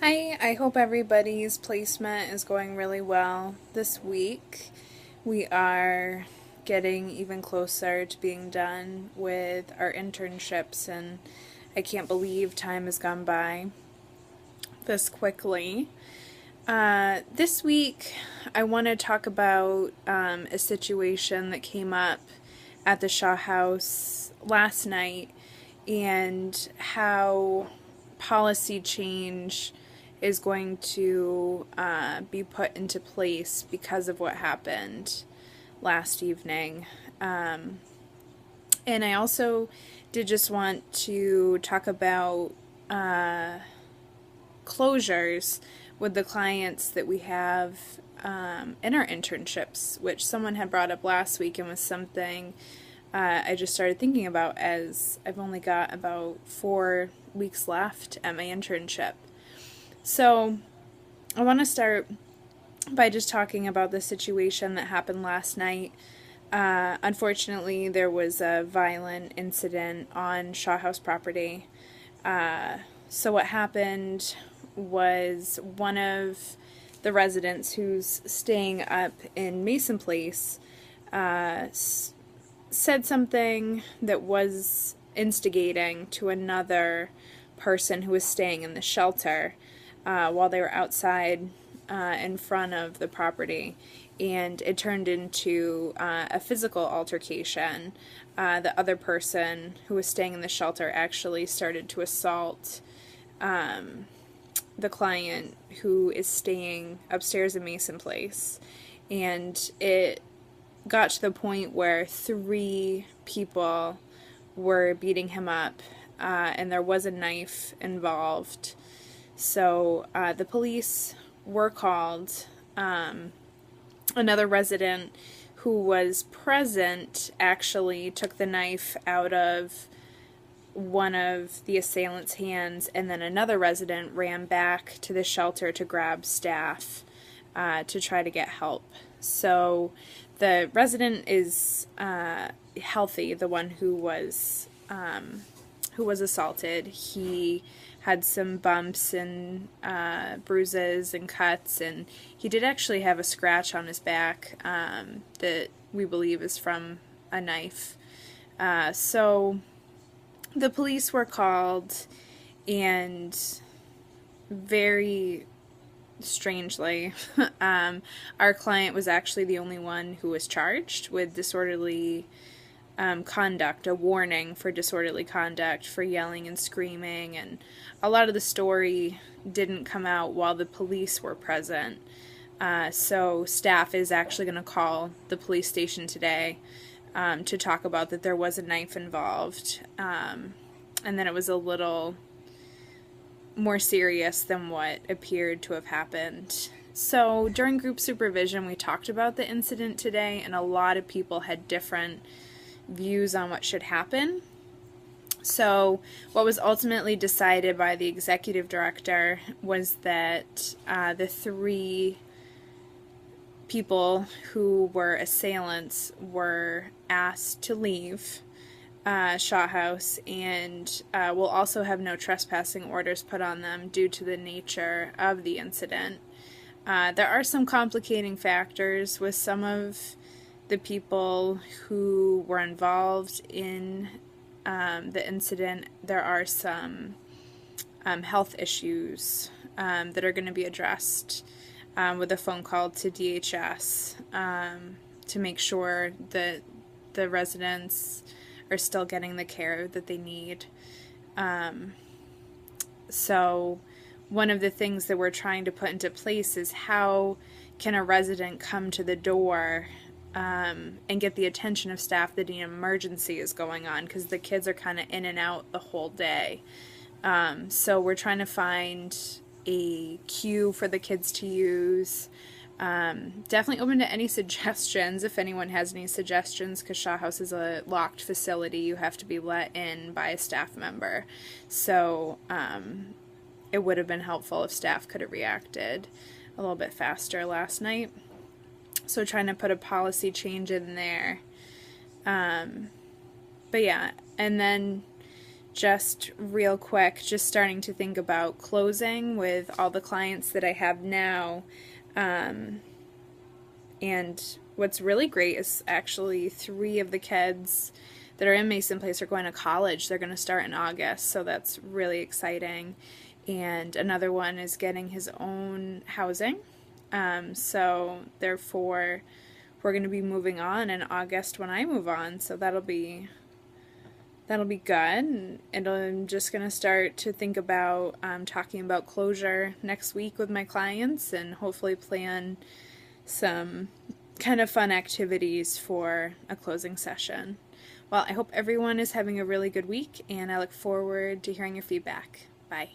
Hi, I hope everybody's placement is going really well this week. We are getting even closer to being done with our internships, and I can't believe time has gone by this quickly. This week, I want to talk about a situation that came up at the Shaw House last night and how policy change is going to be put into place because of what happened last evening. And I also did just want to talk about closures with the clients that we have in our internships, which someone had brought up last week and was something I just started thinking about as I've only got about 4 weeks left at my internship. So I want to start by just talking about the situation that happened last night. Unfortunately, there was a violent incident on Shaw House property. So what happened was one of the residents who's staying up in Mason Place said something that was instigating to another person who was staying in the shelter while they were outside in front of the property, and it turned into a physical altercation. The other person who was staying in the shelter actually started to assault the client who is staying upstairs in Mason Place, and it got to the point where 3 people were beating him up, and there was a knife involved. So the police were called. Another resident who was present actually took the knife out of one of the assailant's hands, and then another resident ran back to the shelter to grab staff to try to get help. So the resident is healthy, the one who was assaulted. He had some bumps and bruises and cuts, and he did actually have a scratch on his back that we believe is from a knife. So the police were called, and very strangely, our client was actually the only one who was charged with disorderly conduct, a warning for disorderly conduct for yelling and screaming, and a lot of the story didn't come out while the police were present. So staff is actually going to call the police station today to talk about that there was a knife involved, and then it was a little more serious than what appeared to have happened. So during group supervision, we talked about the incident today, and a lot of people had different views on what should happen. So what was ultimately decided by the executive director was that the 3 people who were assailants were asked to leave Shaw House, and will also have no trespassing orders put on them due to the nature of the incident. There are some complicating factors with some of the people who were involved in the incident. There are some health issues that are going to be addressed with a phone call to DHS to make sure that the residents are still getting the care that they need. So one of the things that we're trying to put into place is how can a resident come to the door and get the attention of staff that an emergency is going on, because the kids are kind of in and out the whole day. So we're trying to find a queue for the kids to use. Definitely open to any suggestions if anyone has any suggestions, because Shaw House is a locked facility. You have to be let in by a staff member. So it would have been helpful if staff could have reacted a little bit faster last night. So trying to put a policy change in there. But yeah, and then just real quick, just starting to think about closing with all the clients that I have now. And what's really great is actually 3 of the kids that are in Mason Place are going to college. They're going to start in August, so that's really exciting. And another one is getting his own housing. So therefore, we're going to be moving on in August when I move on. So that'll be good. And I'm just going to start to think about talking about closure next week with my clients and hopefully plan some kind of fun activities for a closing session. Well, I hope everyone is having a really good week, and I look forward to hearing your feedback. Bye.